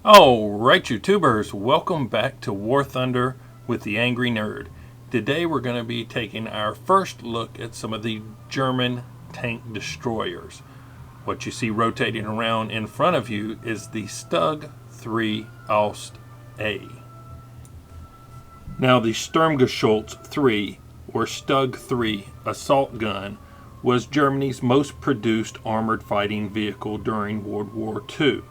Alright, YouTubers, welcome back to War Thunder with the Angry Nerd. Today we're going to be taking our first look at some of the German tank destroyers. What you see rotating around in front of you is the Stug III Ausf A. Now the Sturmgeschütz III, or Stug III assault gun, was Germany's most produced armored fighting vehicle during World War II.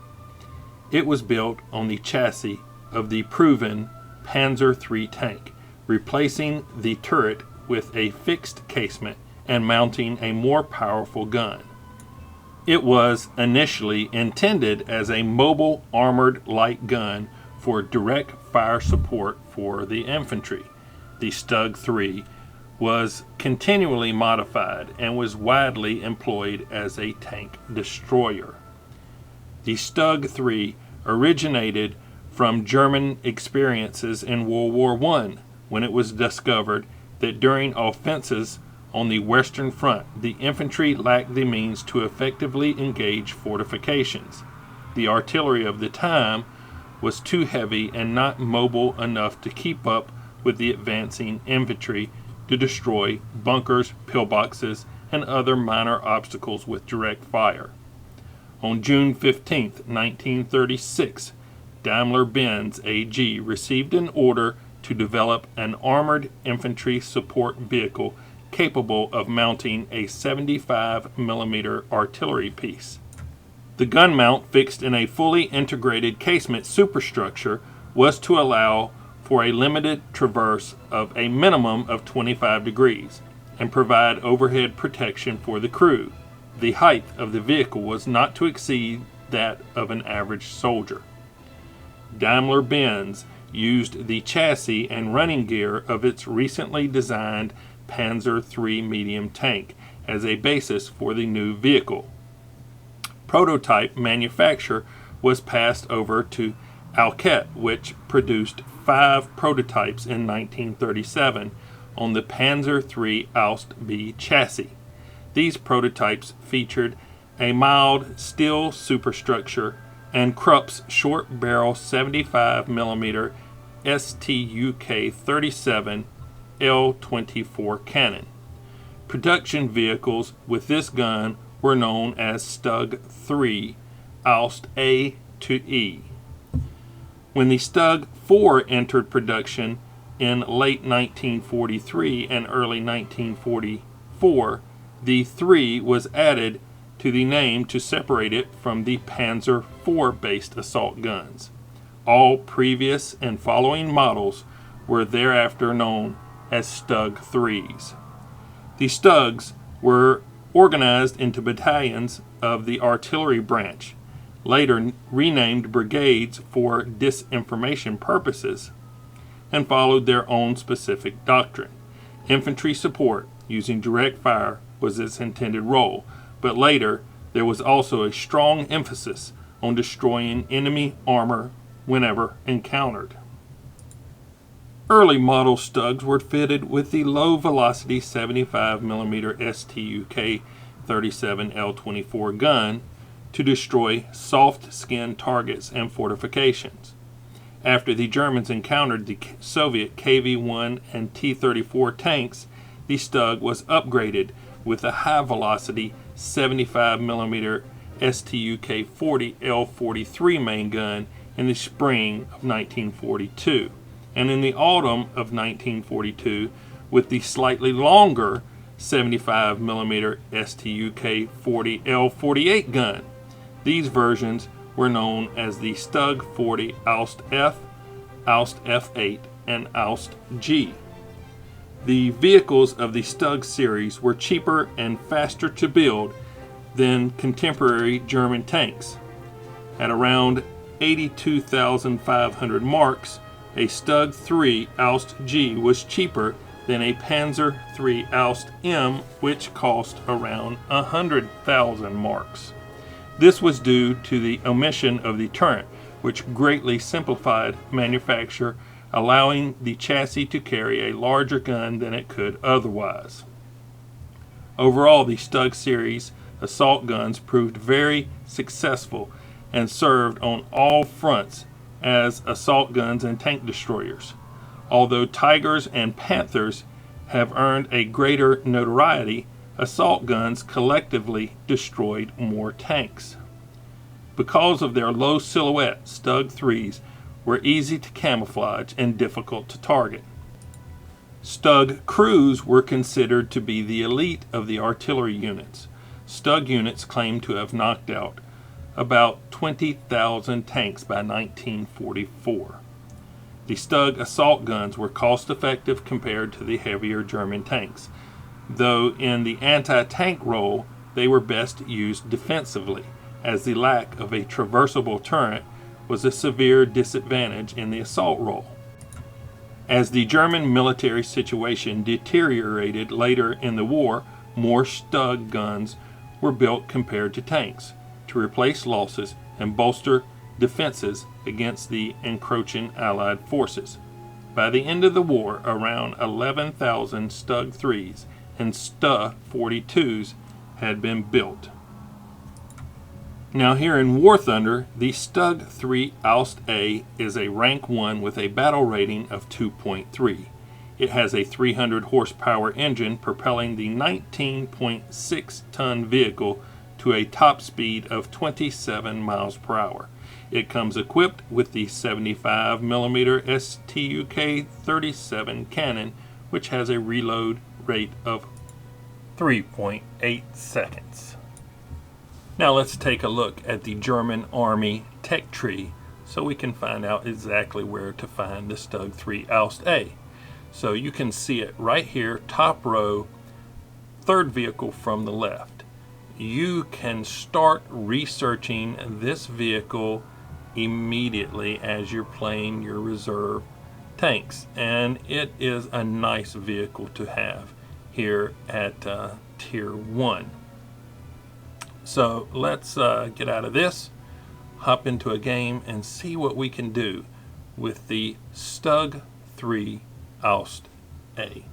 It was built on the chassis of the proven Panzer III tank, replacing the turret with a fixed casement and mounting a more powerful gun. It was initially intended as a mobile armored light gun for direct fire support for the infantry. The Stug III was continually modified and was widely employed as a tank destroyer. The Stug III originated from German experiences in World War I, when it was discovered that during offenses on the Western Front, the infantry lacked the means to effectively engage fortifications. The artillery of the time was too heavy and not mobile enough to keep up with the advancing infantry to destroy bunkers, pillboxes, and other minor obstacles with direct fire. On June 15, 1936, Daimler-Benz AG received an order to develop an armored infantry support vehicle capable of mounting a 75mm artillery piece. The gun mount, fixed in a fully integrated casement superstructure, was to allow for a limited traverse of a minimum of 25 degrees and provide overhead protection for the crew. The height of the vehicle was not to exceed that of an average soldier. Daimler-Benz used the chassis and running gear of its recently designed Panzer III medium tank as a basis for the new vehicle. Prototype manufacture was passed over to Alket, which produced 5 prototypes in 1937 on the Panzer III Ausf B chassis. These prototypes featured a mild steel superstructure and Krupp's short barrel 75mm Stuk 37 L24 cannon. Production vehicles with this gun were known as Stug III Ausf A to E. When the Stug IV entered production in late 1943 and early 1944, the 3 was added to the name to separate it from the Panzer IV based assault guns. All previous and following models were thereafter known as Stug IIIs. The Stugs were organized into battalions of the artillery branch, later renamed brigades for disinformation purposes, and followed their own specific doctrine. Infantry support using direct fire was its intended role, but later there was also a strong emphasis on destroying enemy armor whenever encountered. Early model Stugs were fitted with the low-velocity 75mm Stuk 37 L24 gun to destroy soft-skinned targets and fortifications. After the Germans encountered the Soviet KV-1 and T-34 tanks, the Stug was upgraded with a high-velocity 75mm Stuk 40 L43 main gun in the spring of 1942, and in the autumn of 1942 with the slightly longer 75mm Stuk 40 L48 gun. These versions were known as the Stug 40 Ausf F, Ausf F8, and Ausf G. The vehicles of the Stug series were cheaper and faster to build than contemporary German tanks. At around 82,500 marks, a Stug III Ausf G was cheaper than a Panzer III Ausf M, which cost around 100,000 marks. This was due to the omission of the turret, which greatly simplified manufacture, allowing the chassis to carry a larger gun than it could otherwise. Overall, the Stug series assault guns proved very successful and served on all fronts as assault guns and tank destroyers. Although Tigers and Panthers have earned a greater notoriety, assault guns collectively destroyed more tanks. Because of their low silhouette, Stug IIIs were easy to camouflage and difficult to target. Stug crews were considered to be the elite of the artillery units. Stug units claimed to have knocked out about 20,000 tanks by 1944. The Stug assault guns were cost-effective compared to the heavier German tanks, though in the anti-tank role they were best used defensively, as the lack of a traversable turret was a severe disadvantage in the assault role. As the German military situation deteriorated later in the war, more Stug guns were built compared to tanks to replace losses and bolster defenses against the encroaching Allied forces. By the end of the war, around 11,000 Stug IIIs and Stu 42s had been built. Now here in War Thunder, the Stug III Ausf A is a Rank 1 with a battle rating of 2.3. It has a 300 horsepower engine propelling the 19.6 ton vehicle to a top speed of 27 miles per hour. It comes equipped with the 75mm STUK 37 cannon, which has a reload rate of 3.8 seconds. Now let's take a look at the German Army tech tree so we can find out exactly where to find the Stug III Ausf A. So you can see it right here, top row, third vehicle from the left. You can start researching this vehicle immediately as you're playing your reserve tanks, and it is a nice vehicle to have here at Tier 1. So let's get out of this, hop into a game, and see what we can do with the Stug III Ausf A.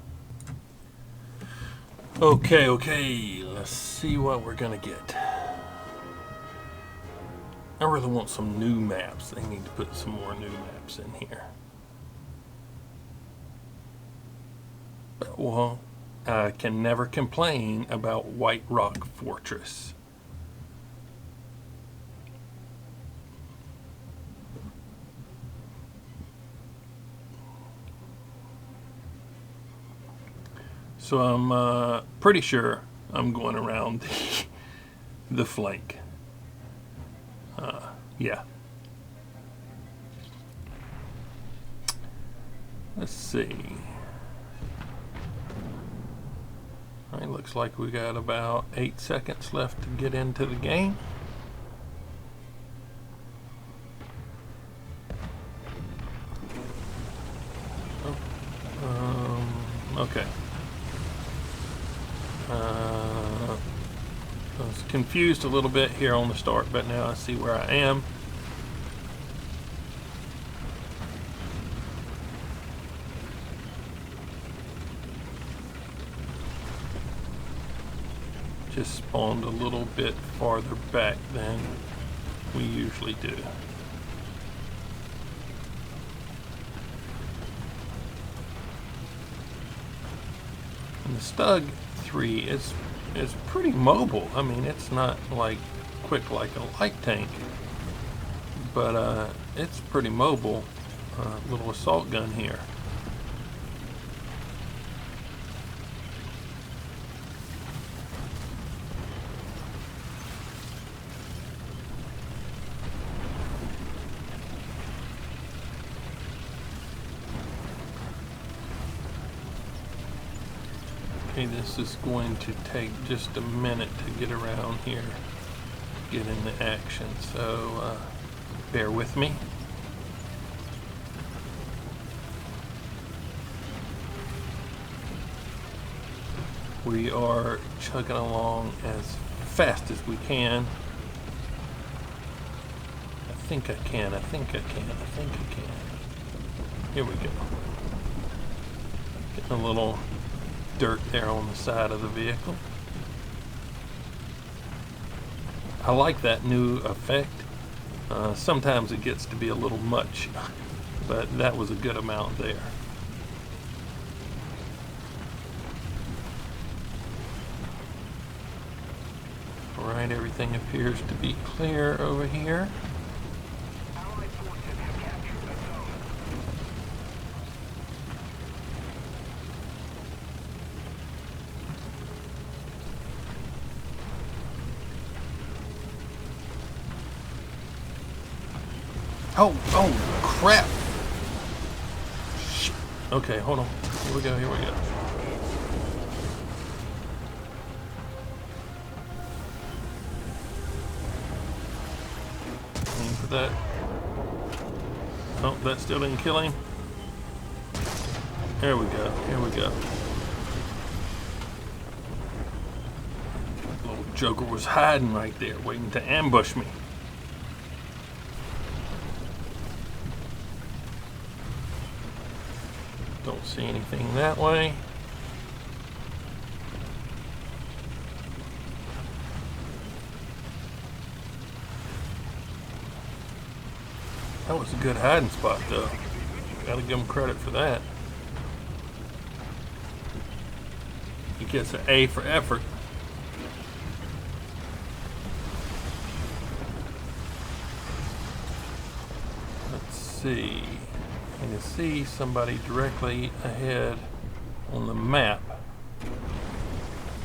Okay, let's see what we're gonna get. I really want some new maps. They need to put some more new maps in here. But, well, I can never complain about White Rock Fortress. So I'm pretty sure I'm going around the flank. Yeah. Let's see. All right, looks like we got about 8 seconds left to get into the game. Okay. I was confused a little bit here on the start, but now I see where I am. Just spawned a little bit farther back than we usually do. And the Stug III is pretty mobile. I mean, it's not like quick like a light tank, but it's pretty mobile. Little assault gun here. Okay, this is going to take just a minute to get around here, get into action, so bear with me. We are chugging along as fast as we can. I think I can. Here we go. Getting a little dirt there on the side of the vehicle. I like that new effect. Sometimes it gets to be a little much, but that was a good amount there. Alright, everything appears to be clear over here. Oh, crap! Shit. Okay, hold on. Here we go. Aim for that. Oh, that still didn't kill him. There we go. Little Joker was hiding right there, waiting to ambush me. Don't see anything that way. That was a good hiding spot, though. Gotta give him credit for that. He gets an A for effort. Let's see. I can see somebody directly ahead on the map.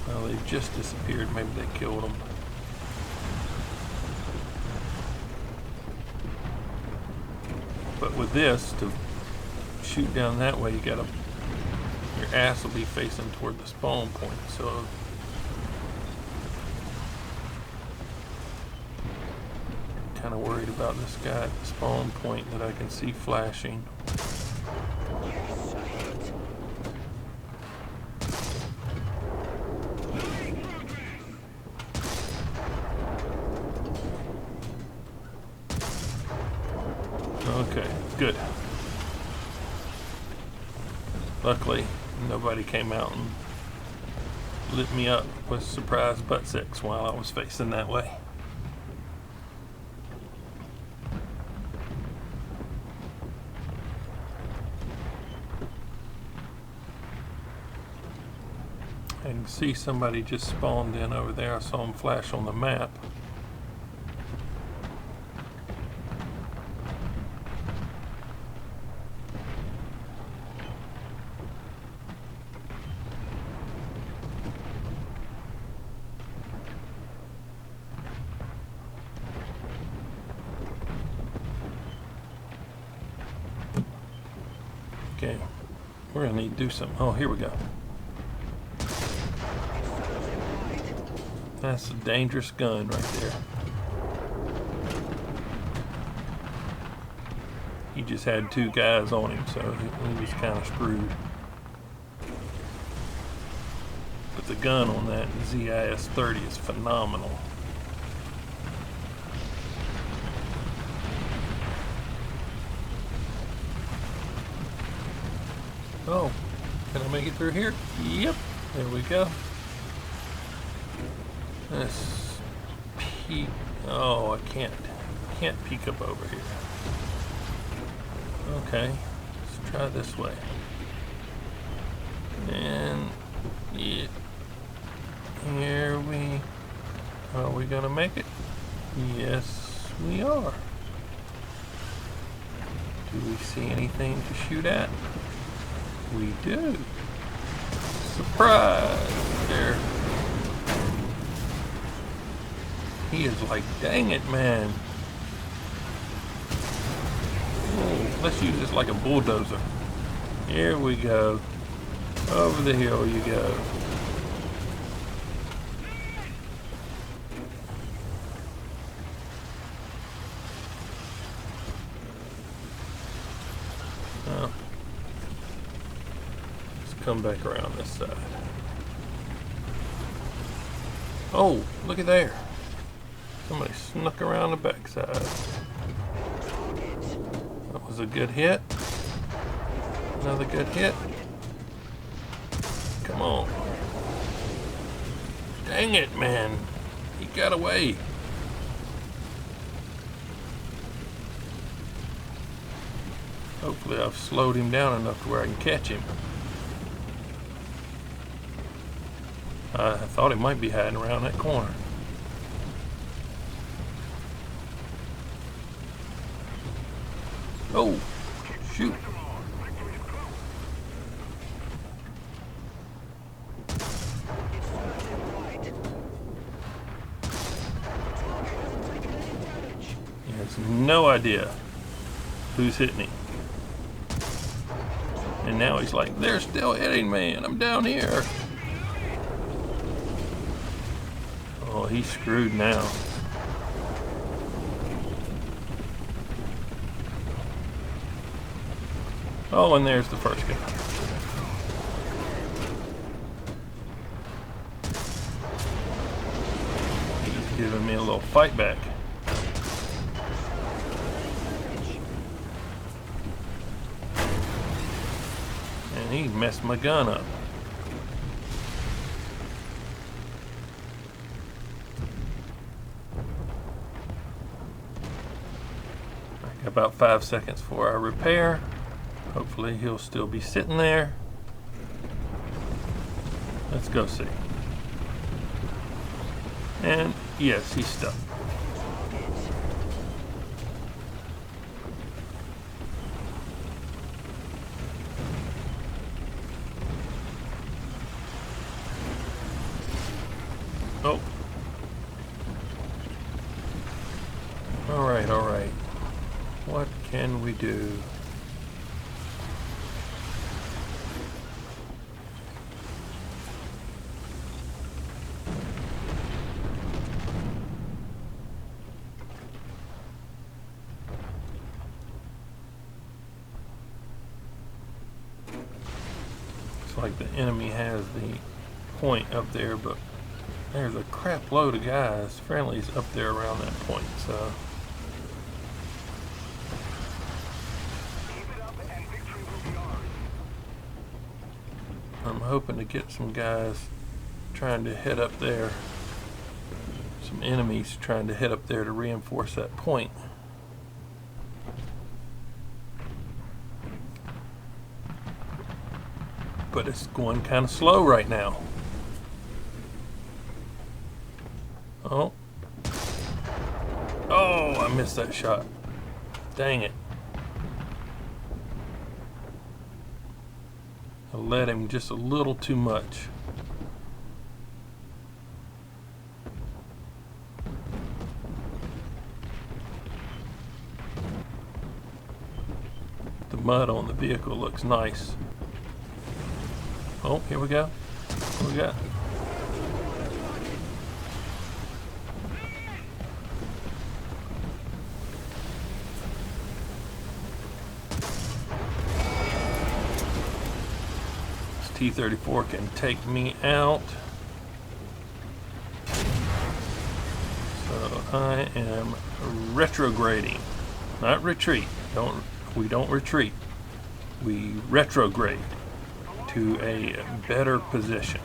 Well, they've just disappeared. Maybe they killed them. But with this, to shoot down that way, your ass will be facing toward the spawn point. So kind of worried about this guy at the spawn point that I can see flashing. Okay, good. Luckily, nobody came out and lit me up with surprise butt sex while I was facing that way. I can see somebody just spawned in over there. I saw them flash on the map. Okay, we're gonna need to do something. Oh, here we go. That's a dangerous gun right there. He just had two guys on him, so he was kind of screwed. But the gun on that ZIS 30 is phenomenal. Oh, can I make it through here? Yep, there we go. Let's peek. Oh, I can't peek up over here. Okay, let's try this way. And yeah, here we. Are we gonna make it? Yes, we are. Do we see anything to shoot at? We do. Surprise! There. He is like, dang it, man. Oh, let's use this like a bulldozer. Here we go. Over the hill you go. come back around this side. Oh, look at there. Somebody snuck around the backside. That was a good hit. Another good hit. Come on. Dang it, man. He got away. Hopefully I've slowed him down enough to where I can catch him. I thought he might be hiding around that corner. Oh, shoot. He has no idea who's hitting him. And now he's like, they're still hitting me and I'm down here. Oh, he's screwed now. Oh, and there's the first guy. He's giving me a little fight back. And he messed my gun up. I got about 5 seconds for our repair. Hopefully he'll still be sitting there. Let's go see. And yes, he's stuck. Oh. All right, all right. What can we do? Like the enemy has the point up there, but there's a crap load of guys, friendlies up there around that point, so I'm hoping to get some guys trying to head up there, some enemies trying to head up there to reinforce that point. But it's going kind of slow right now. Oh. Oh, I missed that shot. Dang it. I led him just a little too much. The mud on the vehicle looks nice. Oh, here we go. What we got? This T-34 can take me out. So I am retrograding. Not retreat. We don't retreat. We retrograde to a better position.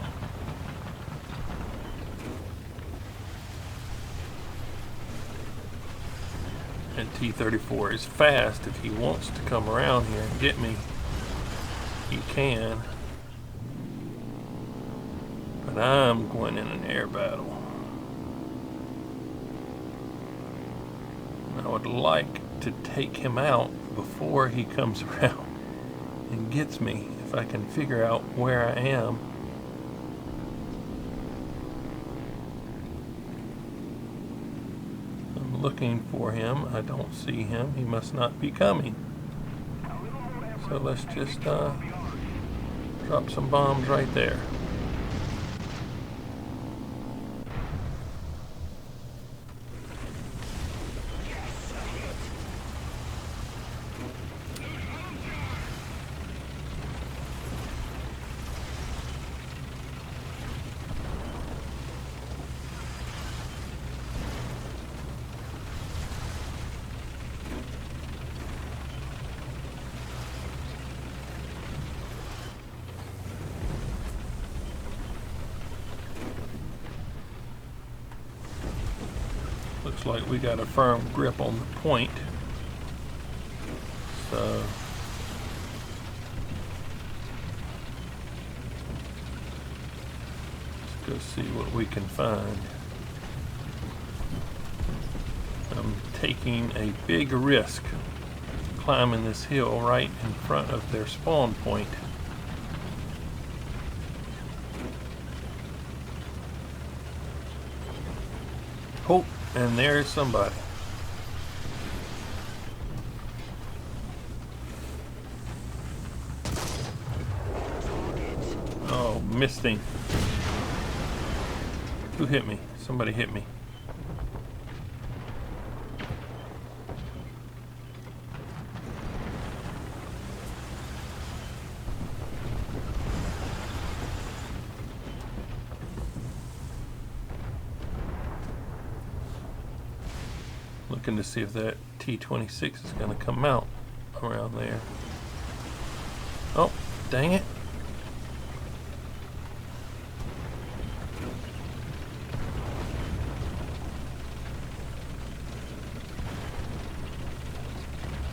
And T-34 is fast. If he wants to come around here and get me, he can. But I'm going in an air battle. And I would like to take him out before he comes around and gets me, if I can figure out where I am. I'm looking for him. I don't see him. He must not be coming. So let's just drop some bombs right there. Looks like we got a firm grip on the point. So let's go see what we can find. I'm taking a big risk climbing this hill right in front of their spawn point. Oh, and there's somebody. Oh, missed him. Who hit me? Somebody hit me. Looking to see if that T-26 is going to come out around there. Oh, dang it.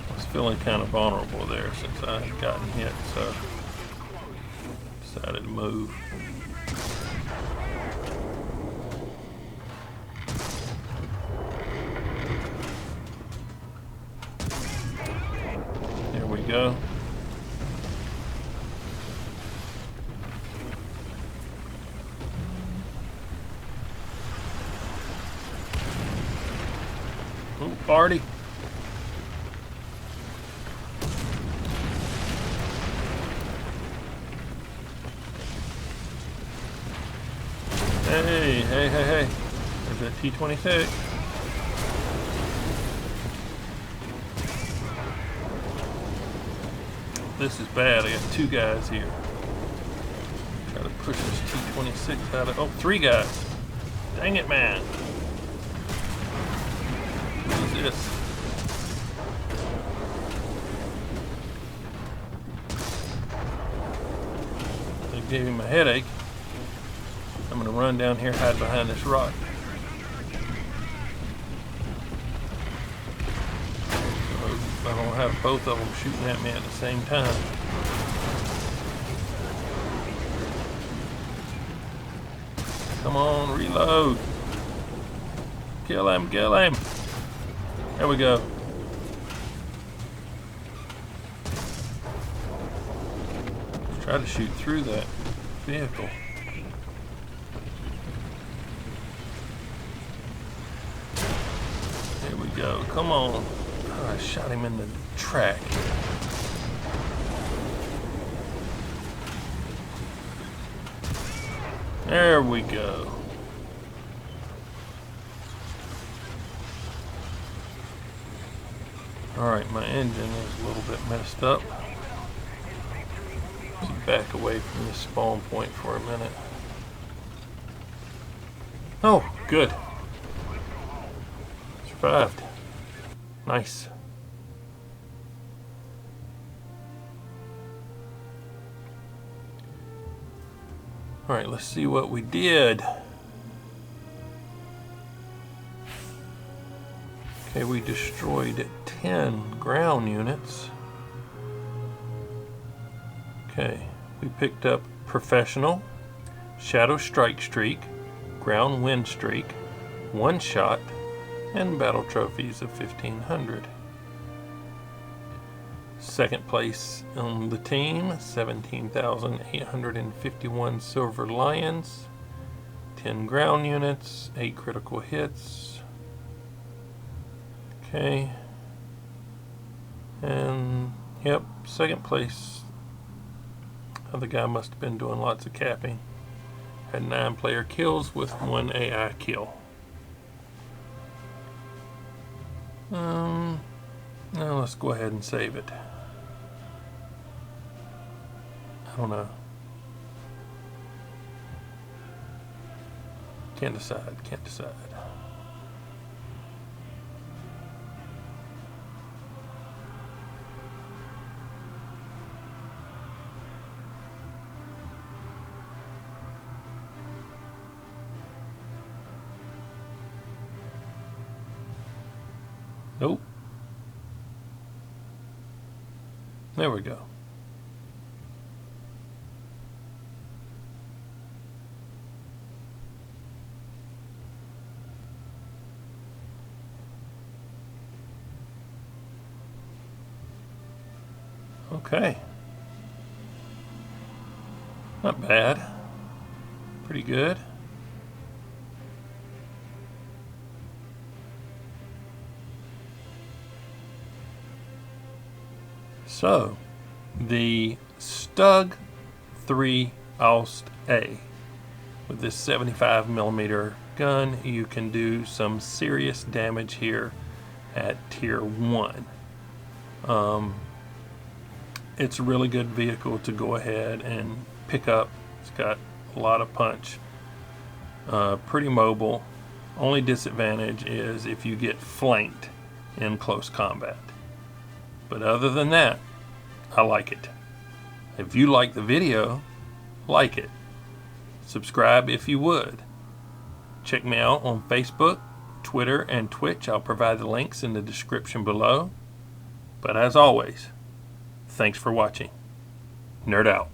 I was feeling kind of vulnerable there since I had gotten hit, so decided to move. Go. Ooh, party. Hey, hey, hey, hey. There's that T-26. This is bad. I got two guys here. Try to push this T-26 out of... Oh, three guys. Dang it, man. What is this? They gave him a headache. I'm going to run down here, hide behind this rock. I don't have both of them shooting at me at the same time. Come on, reload. Kill him, kill him. There we go. Let's try to shoot through that vehicle. There we go. Come on. I shot him in the track. There we go. Alright, my engine is a little bit messed up. Let's back away from this spawn point for a minute. Oh, good. Survived. Nice. Alright, let's see what we did. Okay, we destroyed 10 ground units. Okay, we picked up Professional, Shadow Strike Streak, Ground Win Streak, One Shot, and battle trophies of 1,500. Second place on the team, 17,851 Silver Lions, 10 ground units, 8 critical hits. Okay. And, yep, second place. Other guy must have been doing lots of capping. Had 9 player kills with 1 AI kill. Now let's go ahead and save it. I don't know. Can't decide, can't decide. There we go. Okay. Not bad. Pretty good. So, the Stug III Ausf A. With this 75mm gun, you can do some serious damage here at Tier 1. It's a really good vehicle to go ahead and pick up. It's got a lot of punch. Pretty mobile. Only disadvantage is if you get flanked in close combat. But other than that, I like it. If you like the video, like it. Subscribe if you would. Check me out on Facebook, Twitter, and Twitch. I'll provide the links in the description below. But as always, thanks for watching. Nerd out.